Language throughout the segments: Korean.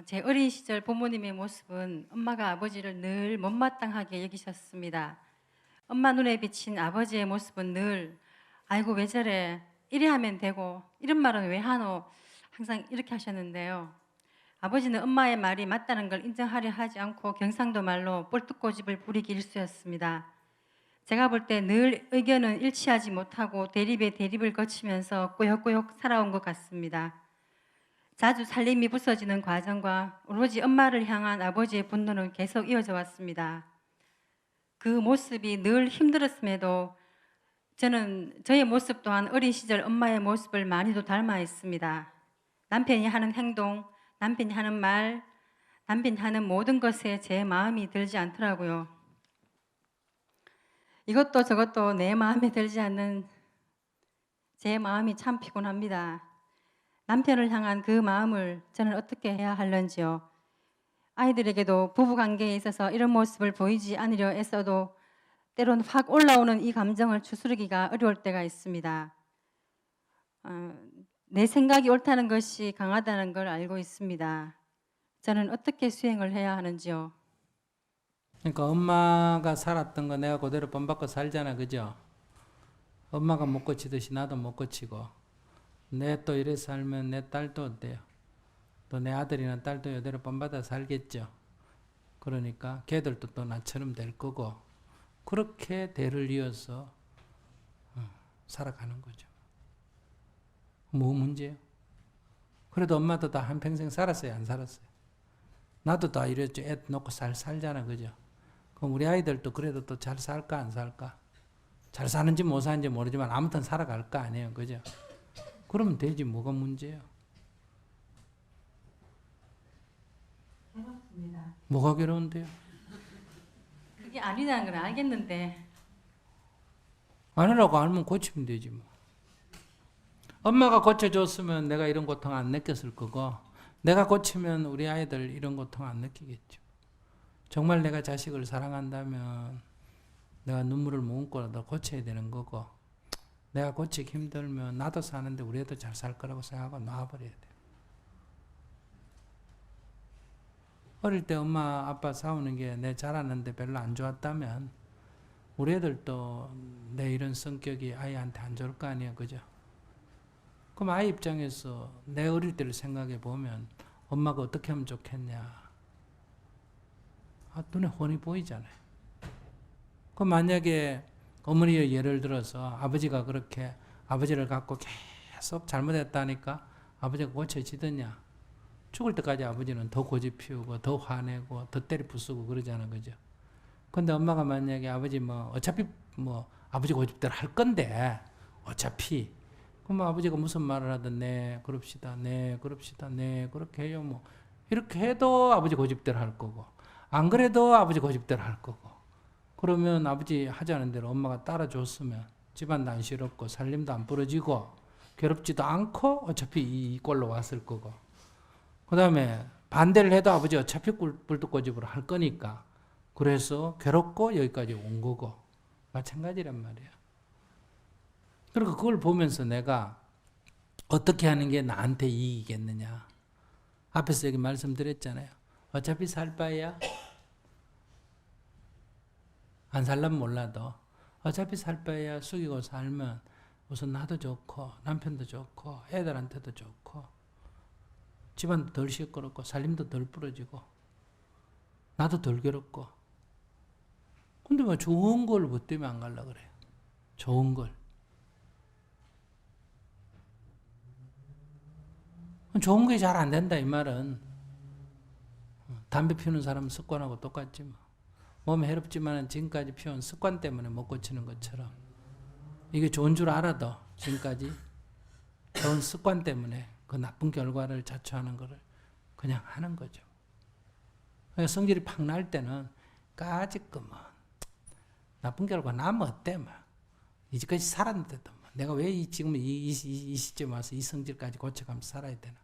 제 어린 시절 부모님의 모습은 엄마가 아버지를 늘 못마땅하게 여기셨습니다. 엄마 눈에 비친 아버지의 모습은 늘 아이고 왜 저래 이래 하면 되고 이런 말은 왜 하노 항상 이렇게 하셨는데요. 아버지는 엄마의 말이 맞다는 걸 인정하려 하지 않고 경상도 말로 꼴뚜꼬집을 부리기 일쑤였습니다. 제가 볼 때 늘 의견은 일치하지 못하고 대립에 대립을 거치면서 꾸역꾸역 살아온 것 같습니다. 자주 살림이 부서지는 과정과 오로지 엄마를 향한 아버지의 분노는 계속 이어져 왔습니다. 그 모습이 늘 힘들었음에도 저는 저의 모습 또한 어린 시절 엄마의 모습을 많이도 닮아 있습니다. 남편이 하는 행동, 남편이 하는 말, 남편이 하는 모든 것에 제 마음이 들지 않더라고요. 이것도 저것도 내 마음에 들지 않는 제 마음이 참 피곤합니다. 남편을 향한 그 마음을 저는 어떻게 해야 할런지요. 아이들에게도 부부관계에 있어서 이런 모습을 보이지 않으려 애써도 때론 확 올라오는 이 감정을 추스르기가 어려울 때가 있습니다. 내 생각이 옳다는 것이 강하다는 걸 알고 있습니다. 저는 어떻게 수행을 해야 하는지요. 그러니까 엄마가 살았던 거 내가 그대로 본받고 살잖아, 그죠? 엄마가 못 고치듯이 나도 못 고치고, 내 또 이래 살면 내 딸도 어때요? 또 내 아들이나 딸도 이대로 본받아 살겠죠. 그러니까 걔들도 또 나처럼 될 거고, 그렇게 대를 이어서 살아가는 거죠. 뭐 문제예요? 그래도 엄마도 다 한평생 살았어요, 안 살았어요? 나도 다 이랬죠. 애 놓고 살잖아, 그죠? 그럼 우리 아이들도 그래도 또 잘 살까, 안 살까? 잘 사는지 못 사는지 모르지만 아무튼 살아갈 거 아니에요, 그죠? 그러면 되지, 뭐가 문제예요? 괴롭습니다. 뭐가 괴로운데요? 그게 아니라는 걸 알겠는데 아니라고 알면 고치면 되지 뭐. 엄마가 고쳐줬으면 내가 이런 고통 안 느꼈을 거고, 내가 고치면 우리 아이들 이런 고통 안 느끼겠죠. 정말 내가 자식을 사랑한다면 내가 눈물을 머금고라도 고쳐야 되는 거고, 내가 고치기 힘들면 나도 사는데 우리 애도 잘 살 거라고 생각하고 놔버려야 돼. 어릴 때 엄마 아빠 싸우는 게 내 자랐는데 별로 안 좋았다면 우리 애들도 내 이런 성격이 아이한테 안 좋을 거 아니에요, 그죠? 그럼 아이 입장에서 내 어릴 때를 생각해 보면 엄마가 어떻게 하면 좋겠냐. 눈에 훤히 보이잖아요. 그럼 만약에 어머니의 예를 들어서 아버지가 그렇게 아버지를 갖고 계속 잘못했다니까 아버지가 고쳐지더냐. 죽을 때까지 아버지는 더 고집 피우고 더 화내고 더 때리 부수고 그러잖아, 그죠? 근데 엄마가 만약에 아버지 어차피 아버지 고집대로 할 건데 어차피 그럼 아버지가 무슨 말을 하든 네 그럽시다 네 그럽시다 네 그렇게 해요 이렇게 해도 아버지 고집대로 할 거고 안 그래도 아버지 고집대로 할 거고 그러면 아버지 하자는 대로 엄마가 따라줬으면 집안도 안 시럽고 살림도 안 부러지고 괴롭지도 않고 어차피 이 꼴로 왔을 거고 그 다음에 반대를 해도 아버지 어차피 꿀뚝고집으로 할 거니까 그래서 괴롭고 여기까지 온 거고 마찬가지란 말이에요. 그리고 그걸 보면서 내가 어떻게 하는 게 나한테 이익이겠느냐. 앞에서 여기 말씀드렸잖아요. 어차피 살 바에야 안 살려면 몰라도 어차피 살 바에야 숙이고 살면 우선 나도 좋고 남편도 좋고 애들한테도 좋고 집안도 덜 시끄럽고 살림도 덜 부러지고 나도 덜 괴롭고 근데 뭐 좋은 걸 뭐 때문에 안 가려고 그래요. 좋은 걸. 좋은 게 잘 안 된다 이 말은 담배 피우는 사람 습관하고 똑같지 뭐. 몸에 해롭지만 지금까지 피운 습관 때문에 못 고치는 것처럼 이게 좋은 줄 알아도 지금까지 좋은 습관 때문에 그 나쁜 결과를 자초하는 것을 그냥 하는 거죠. 그러니까 성질이 팍 날 때는 까짓거 나쁜 결과 나면 어때 이제까지 살았는데도 내가 왜 지금 이 시점에 와서 이 성질까지 고쳐가면서 살아야 되나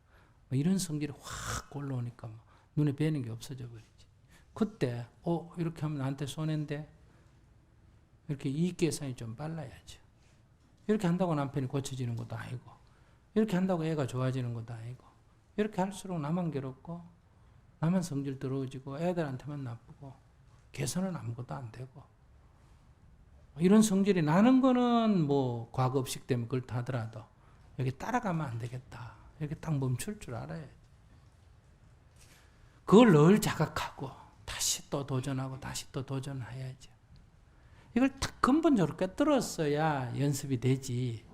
이런 성질이 확 올라오니까 눈에 뵈는 게 없어져 버리지. 그때 이렇게 하면 나한테 손해인데 이렇게 이익 계산이 좀 빨라야죠. 이렇게 한다고 남편이 고쳐지는 것도 아니고 이렇게 한다고 애가 좋아지는 것도 아니고 이렇게 할수록 나만 괴롭고 나만 성질 더러워지고 애들한테만 나쁘고 개선은 아무것도 안 되고 이런 성질이 나는 거는 뭐 과거 업식 때문에 그렇다 하더라도 여기 따라가면 안 되겠다. 이렇게 딱 멈출 줄 알아야 돼. 그걸 늘 자각하고 다시 또 도전하고 다시 또 도전해야죠. 이걸 딱 근본적으로 꿰뚫었어야 연습이 되지.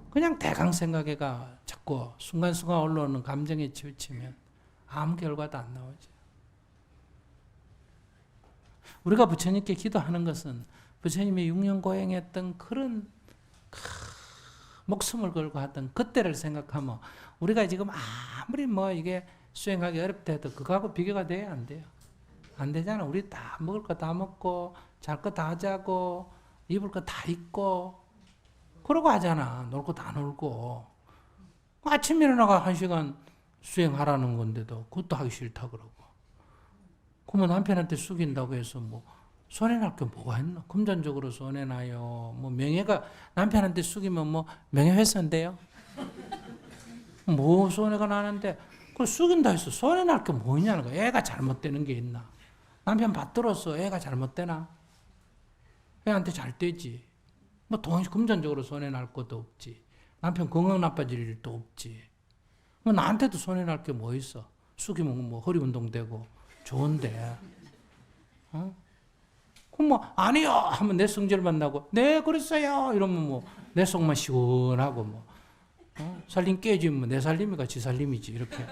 그냥 대강 생각해가 자꾸 순간순간 올라오는 감정에 치우치면 아무 결과도 안 나오죠. 우리가 부처님께 기도하는 것은 부처님이 6년 고행했던 그런 목숨을 걸고 하던 그때를 생각하면 우리가 지금 아무리 뭐 이게 수행하기 어렵다 해도 그거하고 비교가 돼야 안 돼요. 안 되잖아. 우리 다 먹을 거 다 먹고 잘 거 다 자고 입을 거 다 입고 그러고 하잖아. 놀 거 다 놀고. 아침에 일어나가 1시간 수행하라는 건데도 그것도 하기 싫다 그러고. 그러면 남편한테 숙인다고 해서 뭐 손해날 게 뭐가 있나? 금전적으로 손해나요. 뭐 명예가 남편한테 숙이면 뭐 명예훼손돼요? 뭐 손해가 나는데 그걸 숙인다 해서 손해날 게 뭐 있냐는 거야. 애가 잘못되는 게 있나? 남편 받들어서 애가 잘못되나? 애한테 잘 되지. 뭐 돈 금전적으로 손해날 것도 없지. 남편 건강 나빠질 일도 없지. 뭐 나한테도 손해날 게 뭐 있어? 숙이면 뭐 허리 운동되고 좋은데. 어? 그럼 뭐 아니요 하면 내 성질만 나고 네 그랬어요 이러면 뭐 내 속만 시원하고 뭐 살림 깨지면 내 살림이가 지 살림이지 이렇게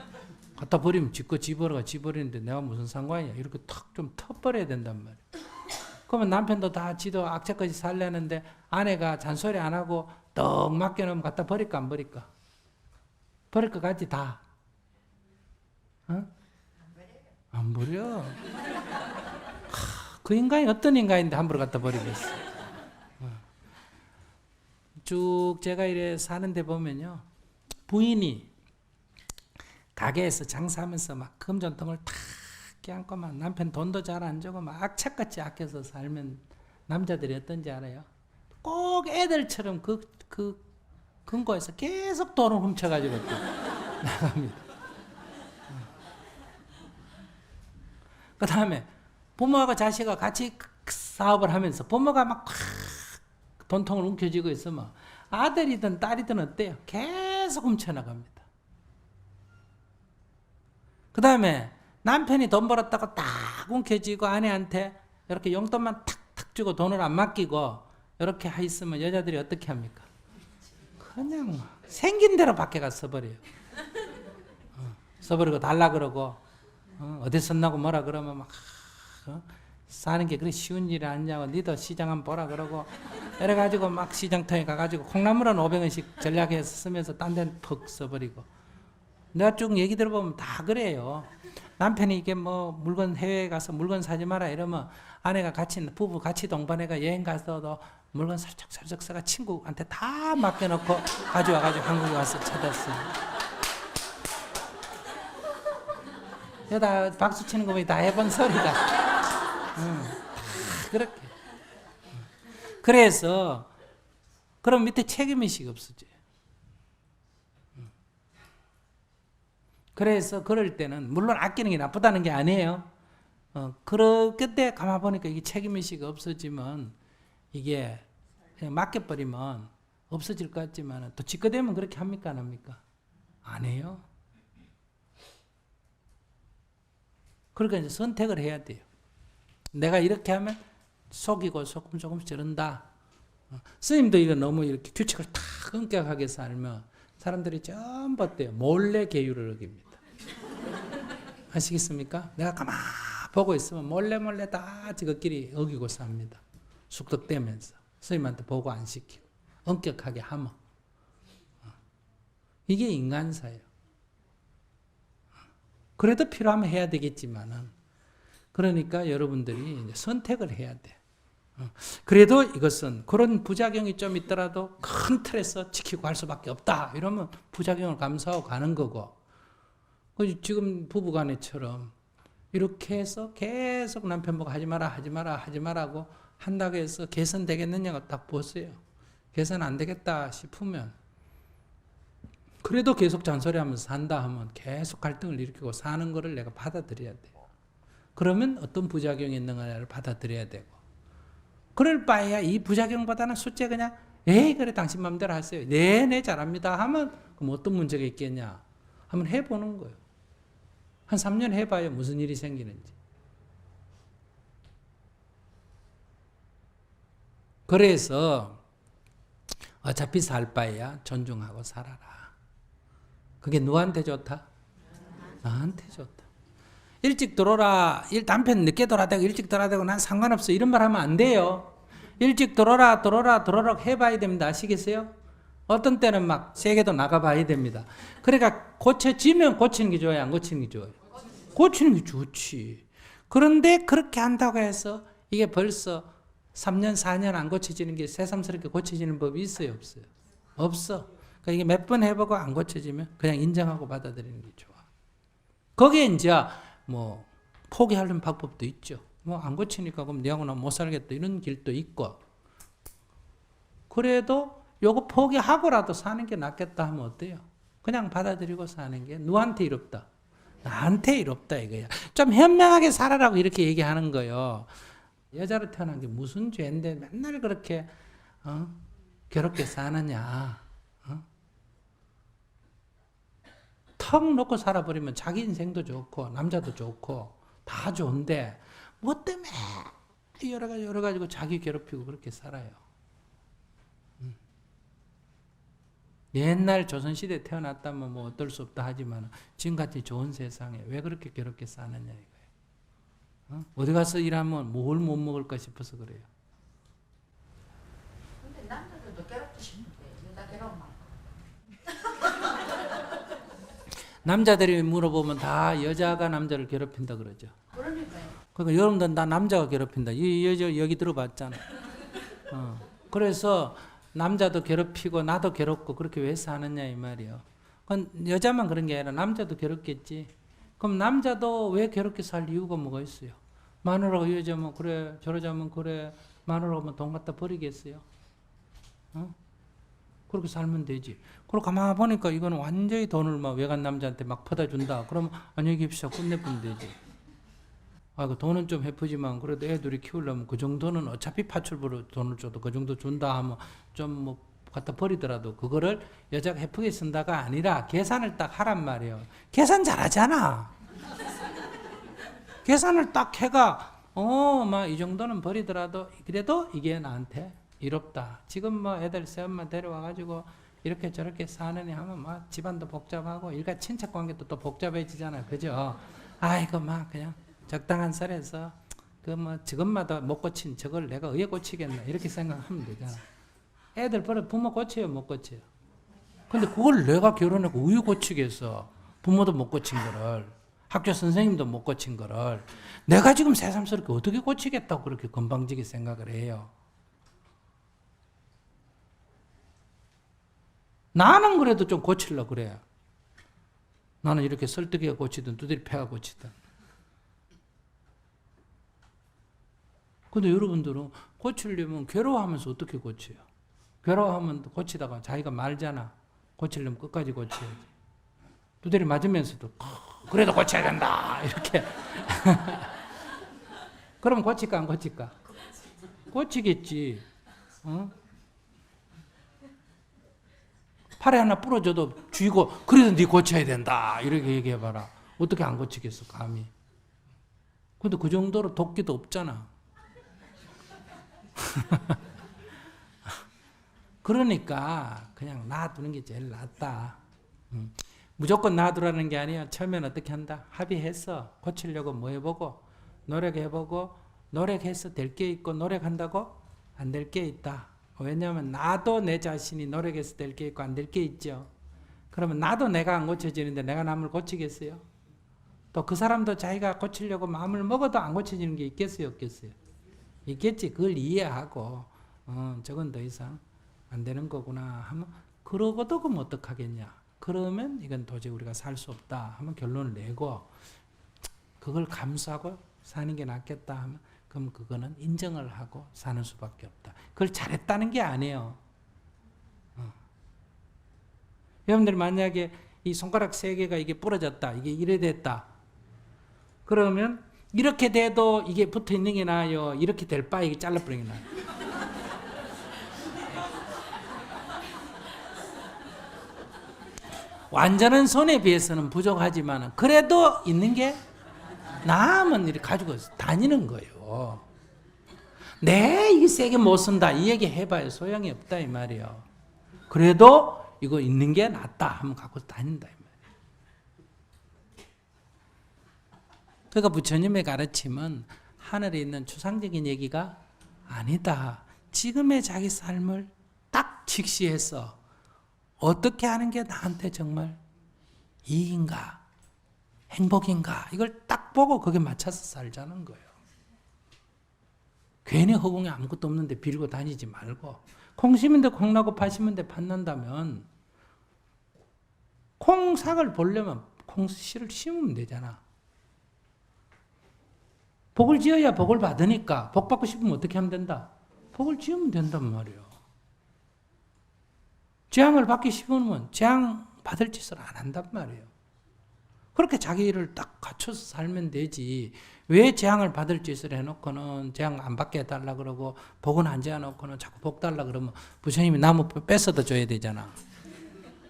갖다 버리면 지거 집어가 집어리는데 내가 무슨 상관이야 이렇게 탁 좀 터버려야 된단 말이야. 그러면 남편도 다 지도 악착같이 살려는데 아내가 잔소리 안 하고 떡 맡겨놓으면 갖다 버릴까 안 버릴까? 버릴 것 같지 다? 어? 안 버려. 그 인간이 어떤 인간인데 함부로 갖다 버리겠어. 쭉 제가 이래 사는데 보면요. 부인이 가게에서 장사하면서 막 금전통을 탁 껴안고 막 남편 돈도 잘 안 주고 막 악착같이 아껴서 살면 남자들이 어떤지 알아요? 꼭 애들처럼 그 금고에서 계속 돈을 훔쳐가지고 나갑니다. 그 다음에 부모하고 자식하고 같이 사업을 하면서 부모가 막 돈통을 움켜쥐고 있으면 아들이든 딸이든 어때요? 계속 훔쳐나갑니다. 그 다음에 남편이 돈 벌었다고 딱 움켜쥐고 아내한테 이렇게 용돈만 탁탁 주고 돈을 안 맡기고 이렇게 있으면 여자들이 어떻게 합니까? 그냥 생긴 대로 밖에 가서 써버려요. 써버리고 달라 그러고 어디 썼나고 뭐라 그러면 막 사는 게 그렇게 쉬운 일이 아니냐고 니도 시장 한번 보라 그러고 이래가지고 막 시장통에 가가지고 콩나물은 500원씩 전략해서 쓰면서 딴 데는 퍽 써버리고 내가 쭉 얘기 들어보면 다 그래요. 남편이 이게 뭐 물건 해외에 가서 물건 사지 마라 이러면 아내가 같이 부부 같이 동반해가 여행 가서도 물건 살짝 사가 친구한테 다 맡겨놓고 가져와가지고 한국에 와서 찾았어요. 여다 박수 치는 거 보니 다 해본 소리다. 그렇게. 그래서 그럼 밑에 책임의식이 없어져요. 그래서 그럴 때는 물론 아끼는 게 나쁘다는 게 아니에요. 그때 가만 보니까 이게 책임의식이 없어지면 이게 그냥 맡겨버리면 없어질 것 같지만 또 짓거되면 그렇게 합니까 안 합니까? 안 해요. 그러니까 이제 선택을 해야 돼요. 내가 이렇게 하면 속이고 조금씩 저런다. 스님도 이거 너무 이렇게 규칙을 탁 엄격하게 살면 사람들이 전부 어때요? 몰래 계율을 어깁니다. 아시겠습니까? 내가 가만 보고 있으면 몰래 다 지그끼리 어기고 삽니다. 숙덕되면서 스님한테 보고 안 시키고 엄격하게 하면 이게 인간사예요. 그래도 필요하면 해야 되겠지만은 그러니까 여러분들이 이제 선택을 해야 돼. 그래도 이것은 그런 부작용이 좀 있더라도 큰 틀에서 지키고 할 수밖에 없다. 이러면 부작용을 감수하고 가는 거고. 지금 부부간에처럼 이렇게 해서 계속 남편 보고 하지 마라고 한다고 해서 개선되겠느냐고 딱 보세요. 개선 안 되겠다 싶으면 그래도 계속 잔소리하면서 산다 하면 계속 갈등을 일으키고 사는 거를 내가 받아들여야 돼요. 그러면 어떤 부작용이 있는가를 받아들여야 되고, 그럴 바에야 이 부작용보다는 숫자 그냥 에이 그래 당신 마음대로 하세요. 네 잘합니다 하면 그럼 어떤 문제가 있겠냐. 한번 해보는 거예요. 한 3년 해봐요. 무슨 일이 생기는지. 그래서 어차피 살 바에야 존중하고 살아라. 그게 누구한테 좋다? 나한테 좋다. 일찍 들어오라, 남편 늦게 들어와야 되고 일찍 들어와야 되고 난 상관없어 이런 말 하면 안 돼요. 일찍 들어오라 해봐야 됩니다. 아시겠어요? 어떤 때는 막 세게도 나가봐야 됩니다. 그러니까 고쳐지면 고치는 게 좋아요? 안 고치는 게 좋아요? 고치는 게 좋지. 그런데 그렇게 한다고 해서 이게 벌써 3년 4년 안 고쳐지는 게 새삼스럽게 고쳐지는 법이 있어요? 없어요? 없어. 그러니까 이게 몇 번 해보고 안 고쳐지면 그냥 인정하고 받아들이는 게 좋아. 거기에 이제 뭐 포기하는 방법도 있죠. 뭐 안 고치니까 그럼 너하고 못 살겠다 이런 길도 있고. 그래도 요거 포기하고라도 사는 게 낫겠다 하면 어때요? 그냥 받아들이고 사는 게 누구한테 이롭다? 나한테 이롭다 이거야. 좀 현명하게 살아라고 이렇게 얘기하는 거예요. 여자로 태어난 게 무슨 죄인데 맨날 그렇게 괴롭게 사느냐. 턱 놓고 살아버리면 자기 인생도 좋고 남자도 좋고 다 좋은데 뭐 때문에 여러 가지고 자기 괴롭히고 그렇게 살아요. 옛날 조선시대에 태어났다면 뭐 어떨 수 없다 하지만 지금같이 좋은 세상에 왜 그렇게 괴롭게 사느냐 이거예요. 어디 가서 일하면 뭘 못 먹을까 싶어서 그래요. 근데 남자들도 괴롭히시는데 여자 괴로운 만 남자들이 물어보면 다 여자가 남자를 괴롭힌다 그러죠. 그러니까요. 그러니까 여러분들 다 남자가 괴롭힌다. 여기 들어봤잖아. 그래서 남자도 괴롭히고 나도 괴롭고 그렇게 왜 사느냐 이 말이에요. 그건 여자만 그런 게 아니라 남자도 괴롭겠지. 그럼 남자도 왜 괴롭게 살 이유가 뭐가 있어요? 마누라가 이러자면 그래 저러자면 그래 마누라가 뭐 돈 갖다 버리겠어요? 그렇게 살면 되지. 그리고 가만히 보니까 이거는 완전히 돈을 막 외간 남자한테 막 퍼다 준다. 그러면 안녕히 계십시오. 끝내보면 되지. 그 돈은 좀 해프지만 그래도 애들이 키우려면 그 정도는 어차피 파출부로 돈을 줘도 그 정도 준다 하면 좀 뭐 갖다 버리더라도 그거를 여자가 해프게 쓴다가 아니라 계산을 딱 하란 말이에요. 계산 잘하잖아. 계산을 딱 해가 막 이 정도는 버리더라도 그래도 이게 나한테 이롭다. 지금 뭐 애들 새엄마 데려와가지고 이렇게 저렇게 사느니 하면 막 집안도 복잡하고 일가 친척 관계도 또 복잡해지잖아요. 그죠? 아이고 막 그냥 적당한 선에서 그 뭐 저것마다 못 고친 저걸 내가 왜 고치겠나 이렇게 생각하면 되잖아. 애들 버려 부모 고쳐요 못 고쳐요? 근데 그걸 내가 결혼하고 왜 고치겠어? 부모도 못 고친 거를 학교 선생님도 못 고친 거를 내가 지금 새삼스럽게 어떻게 고치겠다고 그렇게 건방지게 생각을 해요. 나는 그래도 좀 고치려고 그래. 나는 이렇게 설득이가 고치든 두드리 패가 고치든. 근데 여러분들은 고치려면 괴로워하면서 어떻게 고쳐요? 괴로워하면 고치다가 자기가 말잖아. 고치려면 끝까지 고쳐야지. 두드리 맞으면서도 그래도 고쳐야 된다 이렇게. 그럼 고칠까 안 고칠까? 고치겠지. 팔에 하나 부러져도 쥐고 그래도 네 고쳐야 된다 이렇게 얘기해봐라. 어떻게 안 고치겠어 감히. 근데 그 정도로 도끼도 없잖아. 그러니까 그냥 놔두는 게 제일 낫다. 무조건 놔두라는 게 아니야. 처음엔 어떻게 한다? 합의해서 고치려고 뭐 해보고 노력해보고 노력해서 될 게 있고 노력한다고 안 될 게 있다. 왜냐하면 나도 내 자신이 노력해서 될 게 있고 안 될 게 있죠. 그러면 나도 내가 안 고쳐지는데 내가 남을 고치겠어요? 또 그 사람도 자기가 고치려고 마음을 먹어도 안 고쳐지는 게 있겠어요? 없겠어요? 있겠지. 그걸 이해하고 저건 더 이상 안 되는 거구나 하면 그러고도 그럼 어떡하겠냐. 그러면 이건 도저히 우리가 살 수 없다 하면 결론을 내고 그걸 감수하고 사는 게 낫겠다 하면 그럼 그거는 인정을 하고 사는 수밖에 없다. 그걸 잘했다는 게 아니에요. 여러분들이 만약에 이 손가락 3개가 이게 부러졌다. 이게 이래 됐다. 그러면 이렇게 돼도 이게 붙어 있는 게 나아요. 이렇게 될 바에 이게 잘라버리는 게 나아요. 완전한 손에 비해서는 부족하지만 그래도 있는 게 나면 이렇게 가지고 다니는 거예요. 네, 이게 세게 못 쓴다. 이 얘기 해봐요. 소용이 없다 이 말이에요. 그래도 이거 있는 게 낫다 하면 갖고 다닌다 이 말이에요. 그러니까 부처님의 가르침은 하늘에 있는 추상적인 얘기가 아니다. 지금의 자기 삶을 딱 직시해서 어떻게 하는 게 나한테 정말 이익인가 행복인가 이걸 딱 보고 거기에 맞춰서 살자는 거예요. 괜히 허공에 아무것도 없는데 빌고 다니지 말고 콩 심은데 콩 나고 팥 심은데 팥 난다면 콩삭을 보려면 콩씨를 심으면 되잖아. 복을 지어야 복을 받으니까 복 받고 싶으면 어떻게 하면 된다? 복을 지으면 된단 말이에요. 재앙을 받기 싶으면 재앙 받을 짓을 안 한단 말이에요. 그렇게 자기를 딱 갖춰서 살면 되지. 왜 재앙을 받을 짓을 해놓고는 재앙 안 받게 해달라 그러고 복은 안 지어놓고는 자꾸 복 달라 그러면 부처님이 나무 뺏어도 줘야 되잖아.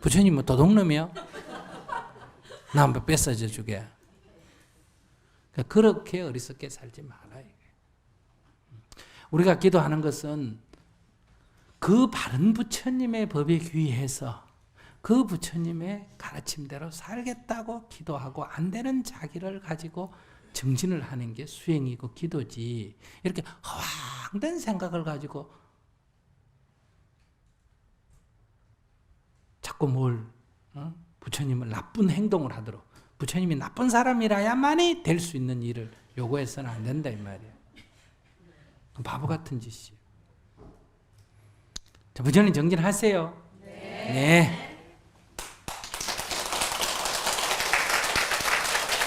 부처님은 뭐 도둑놈이요? 나무 뺏어줘 주게. 그렇게 어리석게 살지 마라. 우리가 기도하는 것은 그 바른 부처님의 법에 귀해서 그 부처님의 가르침대로 살겠다고 기도하고 안 되는 자기를 가지고 정진을 하는 게 수행이고 기도지. 이렇게 허황된 생각을 가지고 자꾸 부처님을 나쁜 행동을 하도록 부처님이 나쁜 사람이라야만이 될 수 있는 일을 요구해서는 안 된다 이 말이에요. 바보 같은 짓이에요. 자, 부처님 정진하세요. 네.